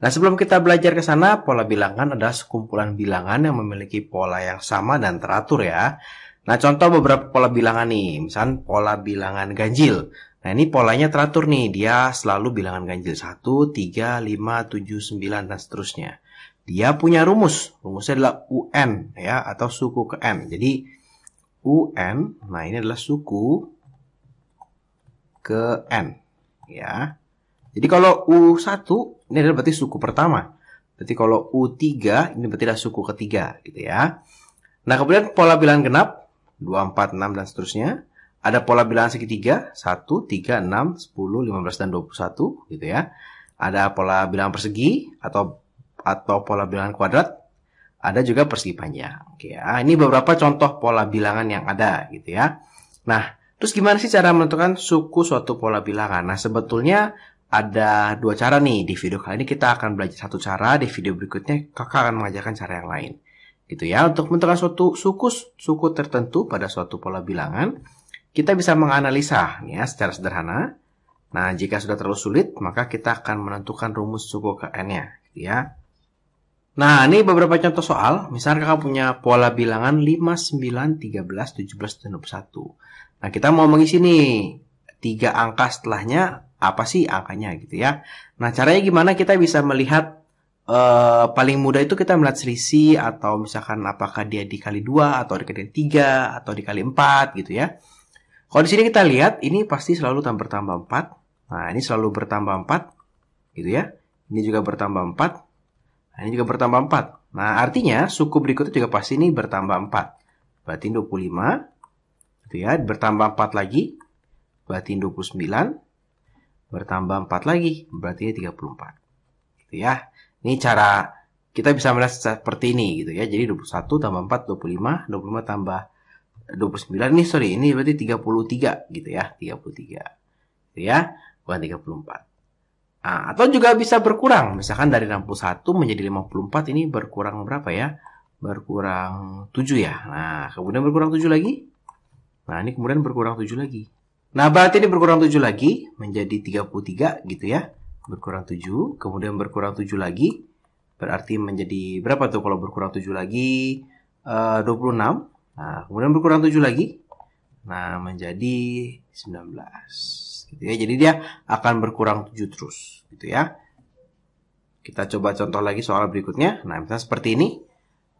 Nah, sebelum kita belajar ke sana, pola bilangan adalah sekumpulan bilangan yang memiliki pola yang sama dan teratur ya. Nah, contoh beberapa pola bilangan nih, misalnya pola bilangan ganjil. Nah, ini polanya teratur nih, dia selalu bilangan ganjil 1, 3, 5, 7, 9, dan seterusnya. Dia punya rumusnya adalah UN ya, atau suku ke N. Jadi, UN, nah ini adalah suku ke N ya. Jadi kalau U1 ini adalah berarti suku pertama. Berarti kalau U3 ini berarti adalah suku ketiga gitu ya. Nah, kemudian pola bilangan genap 2, 4, 6 dan seterusnya. Ada pola bilangan segitiga 1, 3, 6, 10, 15 dan 21 gitu ya. Ada pola bilangan persegi atau pola bilangan kuadrat. Ada juga persegi panjang. Oke ya. Ini beberapa contoh pola bilangan yang ada gitu ya. Nah, terus gimana sih cara menentukan suku suatu pola bilangan? Nah, sebetulnya ada dua cara nih. Di video kali ini kita akan belajar satu cara. Di video berikutnya kakak akan mengajarkan cara yang lain. Gitu ya. Untuk menentukan suatu suku tertentu pada suatu pola bilangan, kita bisa menganalisa ya secara sederhana. Nah, jika sudah terlalu sulit, maka kita akan menentukan rumus suku ke N-nya. Gitu ya. Nah, ini beberapa contoh soal. Misalnya kakak punya pola bilangan 5, 9, 13, 17, dan 21. Nah, kita mau mengisi nih 3 angka setelahnya. Apa sih angkanya gitu ya. Nah, caranya gimana kita bisa melihat paling mudah itu kita melihat selisih atau misalkan apakah dia dikali 2 atau dikali 3 atau dikali 4 gitu ya. Kalau di sini kita lihat ini pasti selalu bertambah 4. Nah, ini selalu bertambah 4 gitu ya. Ini juga bertambah 4. Nah, ini juga bertambah 4. Nah, artinya suku berikutnya juga pasti ini bertambah 4. Berarti 25 gitu ya, bertambah 4 lagi berarti 29. Bertambah 4 lagi, berarti 34. Gitu ya. Ini cara kita bisa melihat seperti ini gitu ya. Jadi 21 tambah 4, 25. 25 tambah 29. Ini berarti 33 gitu ya. 33. Gitu ya. Bukan 34. Nah, atau juga bisa berkurang. Misalkan dari 61 menjadi 54 ini berkurang berapa ya? Berkurang 7 ya. Nah, kemudian berkurang 7 lagi. Nah, ini kemudian berkurang 7 lagi. Nah, berarti ini berkurang 7 lagi menjadi 33 gitu ya. Berkurang 7, kemudian berkurang 7 lagi. Berarti menjadi berapa tuh kalau berkurang 7 lagi? 26. Nah, kemudian berkurang 7 lagi. Nah, menjadi 19. Gitu ya. Jadi dia akan berkurang 7 terus gitu ya. Kita coba contoh lagi soal berikutnya. Nah, misalnya seperti ini.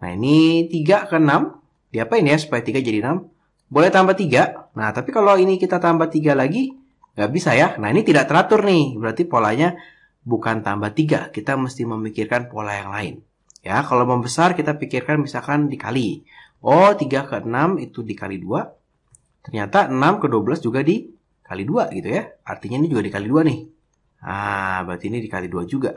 Nah, ini 3 ke 6. Diapain ya supaya 3 jadi 6? Boleh tambah 3. Nah, tapi kalau ini kita tambah 3 lagi, nggak bisa ya. Nah, ini tidak teratur nih. Berarti polanya bukan tambah 3. Kita mesti memikirkan pola yang lain. Ya, kalau membesar kita pikirkan misalkan dikali. Oh, 3 ke 6 itu dikali 2. Ternyata 6 ke 12 juga dikali 2 gitu ya. Artinya ini juga dikali 2 nih. Nah, berarti ini dikali 2 juga.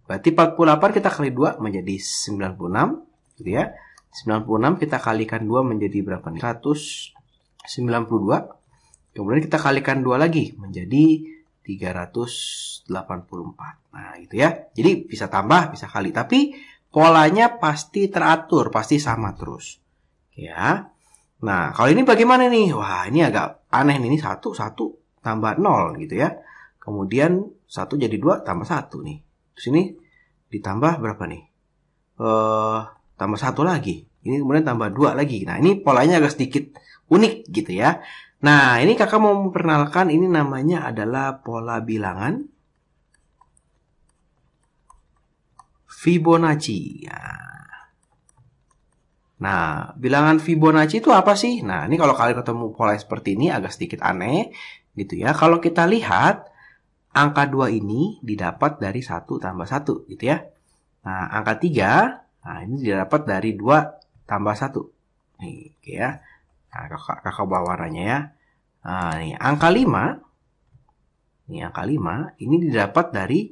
Berarti 48 kita kali 2 menjadi 96 gitu ya. 96 kita kalikan 2 menjadi berapa nih? 192. Kemudian kita kalikan 2 lagi menjadi 384. Nah, gitu ya. Jadi bisa tambah, bisa kali. Tapi polanya pasti teratur, pasti sama terus. Ya. Nah, kalau ini bagaimana nih? Wah, ini agak aneh nih. Ini 1 tambah 0 gitu ya. Kemudian 1 jadi 2 tambah 1 nih. Terus ini ditambah berapa nih? Tambah 1 lagi. Ini kemudian tambah 2 lagi. Nah, ini polanya agak sedikit unik gitu ya. Nah, ini kakak mau memperkenalkan, ini namanya adalah pola bilangan Fibonacci. Nah, bilangan Fibonacci itu apa sih? Nah, ini kalau kalian ketemu pola seperti ini agak sedikit aneh gitu ya. Kalau kita lihat, angka 2 ini didapat dari 1 tambah 1 gitu ya. Nah, angka 3, nah ini didapat dari 2 tambah 1. Nih, oke ya. Nah, kakak bawa warnanya ya. Nah, nih, angka 5. Ini angka 5, ini didapat dari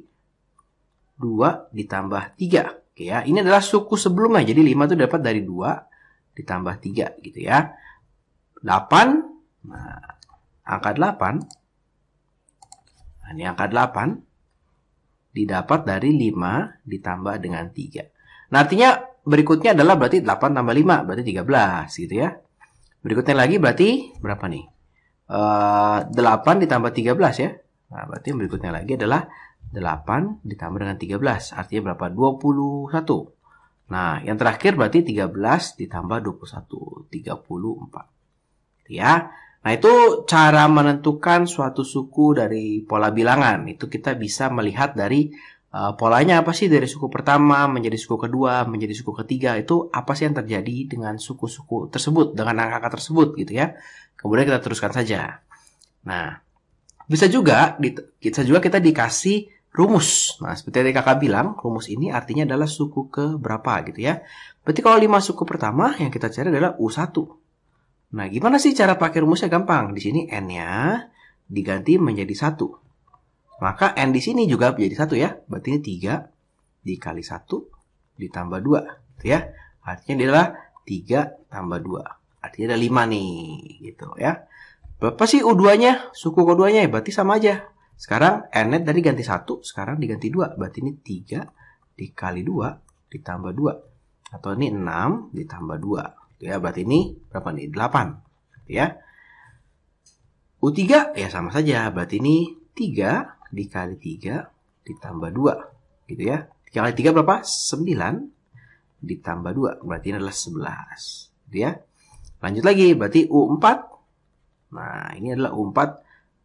2 ditambah 3. Oke ya, ini adalah suku sebelumnya. Jadi 5 itu dapat dari 2 ditambah 3 gitu ya. 8. Nah, angka 8. Nah, ini angka 8 didapat dari 5 ditambah dengan 3. Nah, artinya berikutnya adalah berarti 8 tambah 5, berarti 13 gitu ya. Berikutnya lagi berarti berapa nih? 8 ditambah 13 ya. Nah, berarti yang berikutnya lagi adalah 8 ditambah dengan 13. Artinya berapa? 21. Nah, yang terakhir berarti 13 ditambah 21. 34. Ya. Nah, itu cara menentukan suatu suku dari pola bilangan. Itu kita bisa melihat dari polanya apa sih dari suku pertama menjadi suku kedua, menjadi suku ketiga. Itu apa sih yang terjadi dengan suku-suku tersebut, dengan angka-angka tersebut gitu ya. Kemudian kita teruskan saja. Nah, bisa juga kita dikasih rumus. Nah, seperti yang kakak bilang, rumus ini artinya adalah suku ke berapa gitu ya. Berarti kalau 5 suku pertama yang kita cari adalah U1. Nah, gimana sih cara pakai rumusnya? Gampang. Di sini N-nya diganti menjadi 1. Maka N di sini juga menjadi 1 ya. Berarti ini 3 dikali 1 ditambah 2. Gitu ya. Artinya dia adalah 3 tambah 2. Artinya ada 5 nih. Gitu ya. Berapa sih U2-nya? Suku keduanya ya. Berarti sama aja. Sekarang N-nya tadi ganti 1. Sekarang diganti 2. Berarti ini 3 dikali 2 ditambah 2. Atau ini 6 ditambah 2. Ya, berarti ini berapa nih? 8. Ya. U3 ya sama saja. Berarti ini 3 dikali 3 ditambah 2. Gitu ya. 3 kali 3 berapa? 9 ditambah 2. Berarti ini adalah 11. Gitu ya. Lanjut lagi. Berarti U4. Nah, ini adalah U4.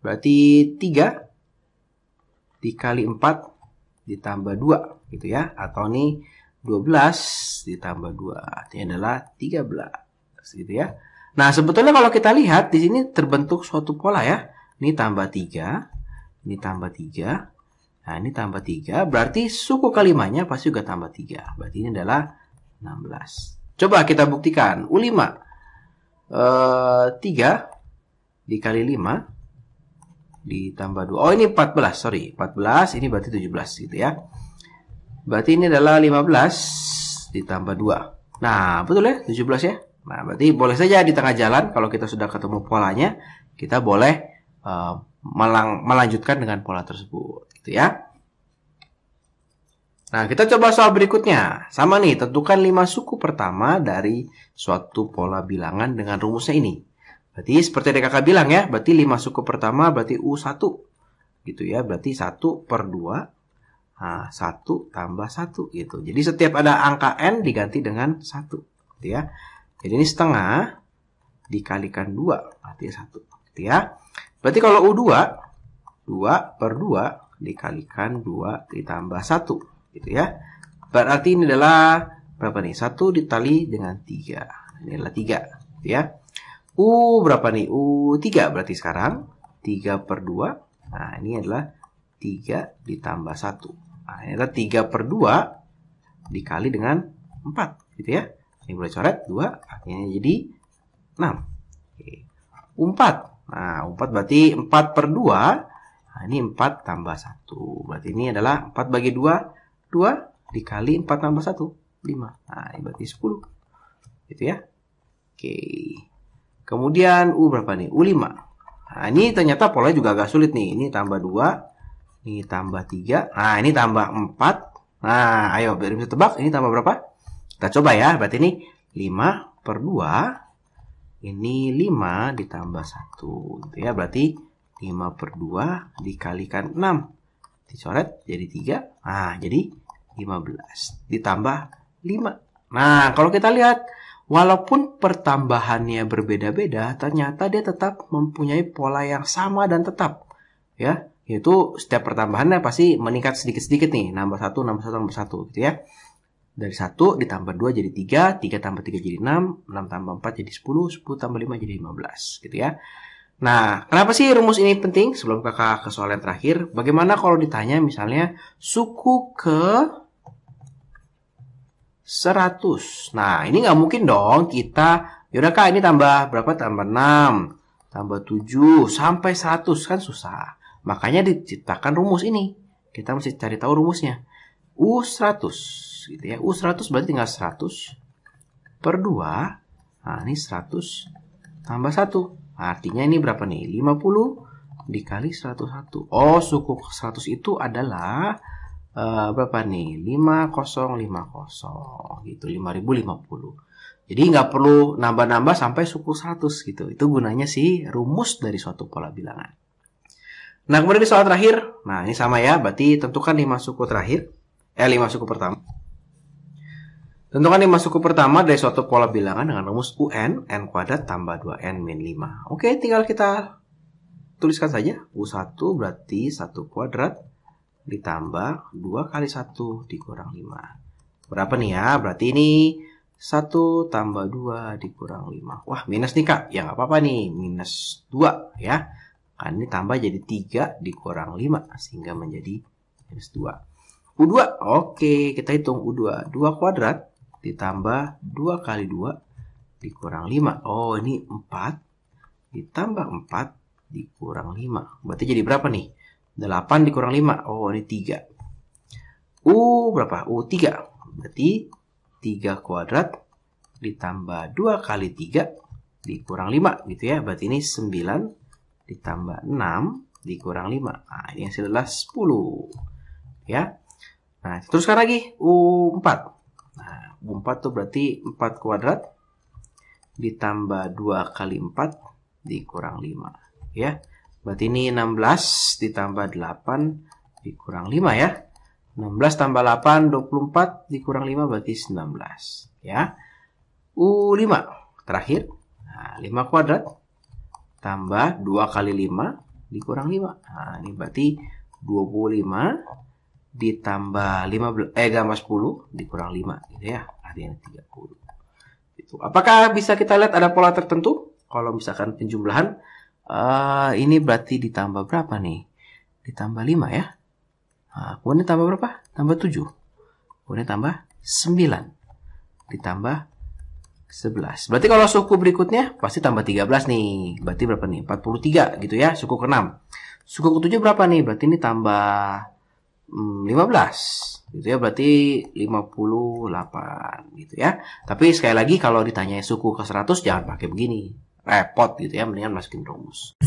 Berarti 3 dikali 4 ditambah 2. Gitu ya. Atau ini 12 ditambah 2. Artinya adalah 13. Gitu ya. Nah, sebetulnya kalau kita lihat di sini terbentuk suatu pola ya. Ini tambah 3. Ini tambah 3. Nah, ini tambah 3. Berarti suku kelimanya pasti juga tambah 3. Berarti ini adalah 16. Coba kita buktikan. U5. 3 dikali 5 ditambah 2. Oh, ini 14. Sorry. 14. Ini berarti 17. Gitu ya. Berarti ini adalah 15 ditambah 2. Nah, betul ya? 17 ya? Nah, berarti boleh saja di tengah jalan, kalau kita sudah ketemu polanya, kita boleh melanjutkan dengan pola tersebut. Gitu ya. Nah, kita coba soal berikutnya. Sama nih, tentukan 5 suku pertama dari suatu pola bilangan dengan rumusnya ini. Berarti seperti yang kakak bilang ya, berarti 5 suku pertama berarti U1. Gitu ya, berarti 1 per 2. Nah, 1 tambah 1 gitu. Jadi setiap ada angka N diganti dengan 1 gitu ya. Jadi ini setengah dikalikan 2 artinya 1 gitu ya. Berarti kalau U2 2 per 2 dikalikan 2 ditambah 1 gitu ya. Berarti ini adalah berapa nih? 1 dikali dengan 3. Ini adalah 3 gitu ya. U berapa nih? U3 berarti sekarang 3 per 2. Nah, ini adalah 3 ditambah 1. Nah, ini adalah 3 per 2 dikali dengan 4 gitu ya. Ini boleh coret 2 artinya jadi 6. Oke. U4. Nah, U4 berarti 4 per 2. Nah, ini 4 tambah 1. Berarti ini adalah 4 bagi 2. 2 dikali 4 tambah 1. 5. Nah, ini berarti 10. Gitu ya. Oke. Kemudian U berapa nih? U5. Nah, ini ternyata polanya juga agak sulit nih. Ini tambah 2. Ini tambah 3. Nah, ini tambah 4. Nah, ayo, biar bisa tebak. Ini tambah berapa? Kita coba ya. Berarti ini 5 per 2. Ini 5 ditambah 1. Gitu ya. Berarti 5 per 2 dikalikan 6. Dicoret jadi 3. Nah, jadi 15. Ditambah 5. Nah, kalau kita lihat, walaupun pertambahannya berbeda-beda, ternyata dia tetap mempunyai pola yang sama dan tetap. Ya. Yaitu setiap pertambahannya pasti meningkat sedikit-sedikit nih. Nambah 1, nambah 1, nambah 1 gitu ya. Dari 1 ditambah 2 jadi 3. 3 tambah 3 jadi 6. 6 tambah 4 jadi 10. 10 tambah 5 jadi 15 gitu ya. Nah, kenapa sih rumus ini penting? Sebelum kakak ke soal yang terakhir. Bagaimana kalau ditanya misalnya suku ke 100. Nah, ini nggak mungkin dong kita. Yaudah kak, ini tambah berapa? Tambah 6. Tambah 7. Sampai 100 kan susah. Makanya diciptakan rumus ini. Kita mesti cari tahu rumusnya. U100 gitu ya. U100 berarti tinggal 100 per 2. Nah, ini 100 tambah 1. Artinya ini berapa nih? 50 dikali 101. Oh, suku 100 itu adalah berapa nih? 5050 gitu. 5050. Jadi nggak perlu nambah-nambah sampai suku 100 gitu. Itu gunanya sih rumus dari suatu pola bilangan. Nah, kemudian di soal terakhir, nah ini sama ya, berarti tentukan 5 suku terakhir, 5 suku pertama. Tentukan 5 suku pertama dari suatu pola bilangan dengan rumus UN, n kuadrat tambah 2n min 5. Oke, tinggal kita tuliskan saja. U1 berarti 1 kuadrat ditambah 2 kali 1 dikurang 5. Berapa nih ya? Berarti ini 1 tambah 2 dikurang 5. Wah, minus nih Kak. Ya nggak apa-apa nih, minus 2 ya. Kan ini tambah jadi 3 dikurang 5, sehingga menjadi minus 2. U2, oke, kita hitung U2. 2 kuadrat ditambah 2 kali 2 dikurang 5. Oh, ini 4 ditambah 4 dikurang 5. Berarti jadi berapa nih? 8 dikurang 5. Oh, ini 3. Berapa? U3. Berarti 3 kuadrat ditambah 2 kali 3 dikurang 5 gitu ya. Berarti ini 9 ditambah 6 dikurang 5. Nah, ini hasilnya adalah 10. Ya. Nah, teruskan lagi U4. Nah, U4 tuh berarti 4 kuadrat ditambah 2 kali 4 dikurang 5. Ya. Berarti ini 16 ditambah 8 dikurang 5 ya. 16 tambah 8, 24 dikurang 5 berarti 19. Ya. U5 terakhir. Nah, 5 kuadrat tambah 2 kali 5 dikurang 5. Nah, ini berarti 25 ditambah 10 dikurang 5 gitu ya. Artinya 30. Gitu. Apakah bisa kita lihat ada pola tertentu? Kalau misalkan penjumlahan ini berarti ditambah berapa nih? Ditambah 5 ya. Nah, kemudian tambah berapa? Tambah 7. Kemudian tambah 9. Ditambah 11. Berarti kalau suku berikutnya pasti tambah 13 nih. Berarti berapa nih? 43 gitu ya. Suku ke-6. Suku ke-7 berapa nih? Berarti ini tambah 15. Gitu ya. Berarti 58 gitu ya. Tapi sekali lagi kalau ditanya suku ke-100 jangan pakai begini. Repot gitu ya. Mendingan masukin rumus.